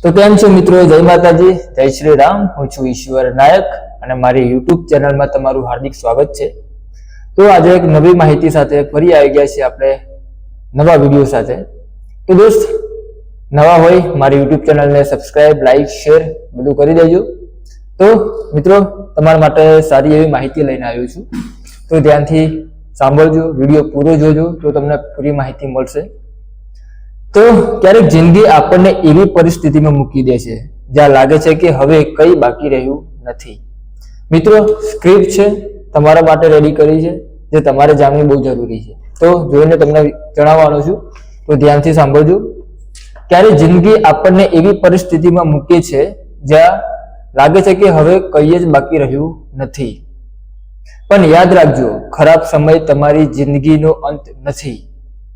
તો કેમ છો મિત્રો? જય માતાજી, જય શ્રી રામ। હું છું ઈશ્વર નાયક અને મારી યુટ્યુબ ચેનલમાં તમારું હાર્દિક સ્વાગત છે। તો આજે એક નવી માહિતી સાથે ફરી આવી ગયા છીએ આપણે નવા વિડીયો સાથે। તો દોસ્ત, નવા હોય મારી યુટ્યુબ ચેનલને સબસ્ક્રાઇબ, લાઈક, શેર બધું કરી દેજો। તો મિત્રો, તમારા માટે સારી એવી માહિતી લઈને આવ્યો છું, તો ધ્યાનથી સાંભળજો, વિડીયો પૂરો જોજો તો તમને પૂરી માહિતી મળશે। તો ક્યારેક જિંદગી આપણને એવી પરિસ્થિતિમાં મૂકી દે છે જ્યાં લાગે છે કે હવે કંઈ બાકી રહ્યું નથી। મિત્રો, સ્ક્રિપ્ટ છે તમારા માટે રેડી કરી છે, જે તમારે જાણવી બહુ જરૂરી છે, તો જોઈને તમને જણાવવાનો છું, તો ધ્યાનથી સાંભળજો। ક્યારેક જિંદગી આપણને એવી પરિસ્થિતિમાં મૂકે છે જ્યાં લાગે છે કે હવે કંઈ જ બાકી રહ્યું નથી, પણ યાદ રાખજો, ખરાબ સમય તમારી જિંદગીનો અંત નથી,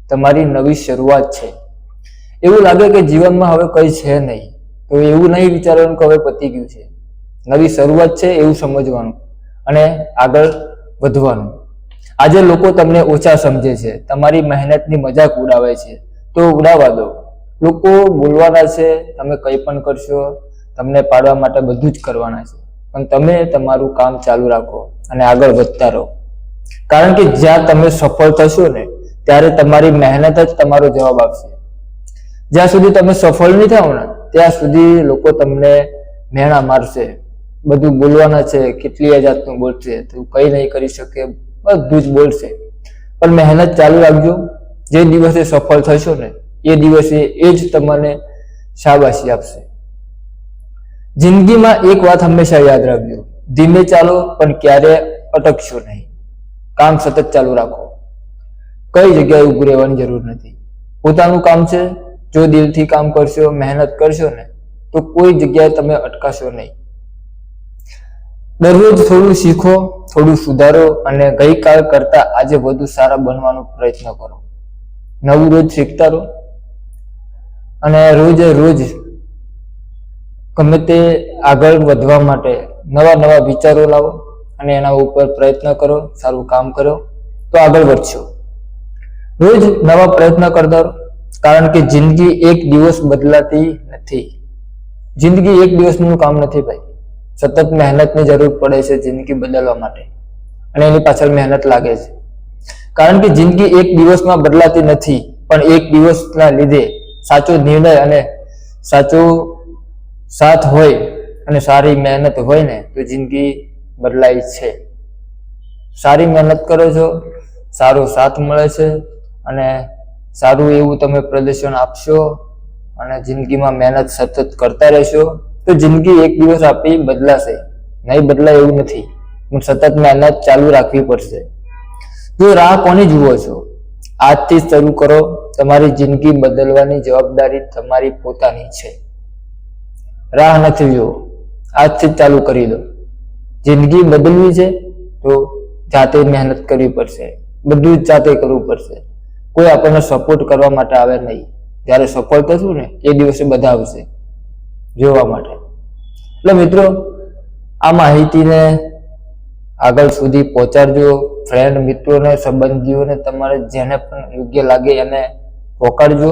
તમારી નવી શરૂઆત છે। એવું લાગે કે જીવનમાં હવે કંઈ છે નહીં, તો એવું નહીં વિચારવાનું કે હવે પતી ગયું છે, નવી શરૂઆત છે એવું સમજવાનું અને આગળ વધવાનું। આજે લોકો તમને ઓછા સમજે છે, તમારી મહેનતની મજાક ઉડાવે છે, તો ઉડાવવા દો। લોકો બોલવાના છે, તમે કંઈ પણ કરશો, તમને પાડવા માટે બધું જ કરવાના છે, પણ તમે તમારું કામ ચાલુ રાખો અને આગળ વધતા રહો, કારણ કે જ્યાં તમે સફળ થશો ને ત્યારે તમારી મહેનત જ તમારો જવાબ આપશે। જ્યાં સુધી તમે સફળ નહીં થાવ ને ત્યાં સુધી લોકો તમને મેણા મારશે, બધું બોલવાના છે, કેટલી જાતનું બોલશે, તું કંઈ નહીં કરી શકે, બધું જ બોલશે, પણ મહેનત ચાલુ રાખજો। જે દિવસે સફળ થશો ને એ દિવસે એ જ તમને શાબાશી આપશે। જિંદગીમાં એક વાત હંમેશા યાદ રાખજો, ધીમે ચાલો પણ ક્યારે અટકશો નહીં, કામ સતત ચાલુ રાખો, કઈ જગ્યાએ ઊભું રહેવાની જરૂર નથી। પોતાનું કામ છે, જો દિલથી કામ કરશો, મહેનત કરશો ને તો કોઈ જગ્યાએ તમે અટકાશો નહીં। દરરોજ થોડું શીખો, થોડું સુધારો અને ગઈકાલ કરતા આજે વધુ સારા બનવાનો પ્રયત્ન કરો। નવું રોજ શીખતા રહો અને રોજે રોજ ગમે તે આગળ વધવા માટે નવા નવા વિચારો લાવો અને એના ઉપર પ્રયત્ન કરો, સારું કામ કરો તો આગળ વધશો। રોજ નવા પ્રયત્ન કરતા રહો, કારણ કે જિંદગી એક દિવસ બદલાતી નથી। જિંદગી એક દિવસનું કામ નથી ભાઈ, સતત મહેનતની જરૂર પડે છે જિંદગી બદલવા માટે, અને એની પાછળ મહેનત લાગે છે, કારણ કે જિંદગી એક દિવસમાં બદલાતી નથી, પણ એક દિવસના લીધે સાચો નિર્ણય અને સાચો સાથ હોય અને સારી મહેનત હોય ને તો જિંદગી બદલાય છે। સારી મહેનત કરો છો, સારો સાથ મળે છે અને સારું એવું તમે પ્રદર્શન આપશો અને જિંદગીમાં મહેનત સતત કરતા રહેશો તો જિંદગી એક દિવસ આપણી બદલાશે, નહીં બદલાય એવું નથી, પણ સતત મહેનત ચાલુ રાખવી પડશે। જો રાહ કોની જુઓ છો? આજથી જ શરૂ કરો, તમારી જિંદગી બદલવાની જવાબદારી તમારી પોતાની છે। રાહ નથી જુઓ, આજથી જ ચાલુ કરી દો। જિંદગી બદલવી છે તો જાતે મહેનત કરવી પડશે, બધું જ જાતે કરવું પડશે, કોઈ આપણને સપોર્ટ કરવા માટે આવે નહીં। જ્યારે સફળ થશું ને એ દિવસે બધા આવશે જોવા માટે। એટલે મિત્રો, આ માહિતીને આગળ સુધી પહોંચાડજો, ફ્રેન્ડ, મિત્રોને, સંબંધીઓને, તમારે જેને પણ યોગ્ય લાગે એને પહોંચાડજો।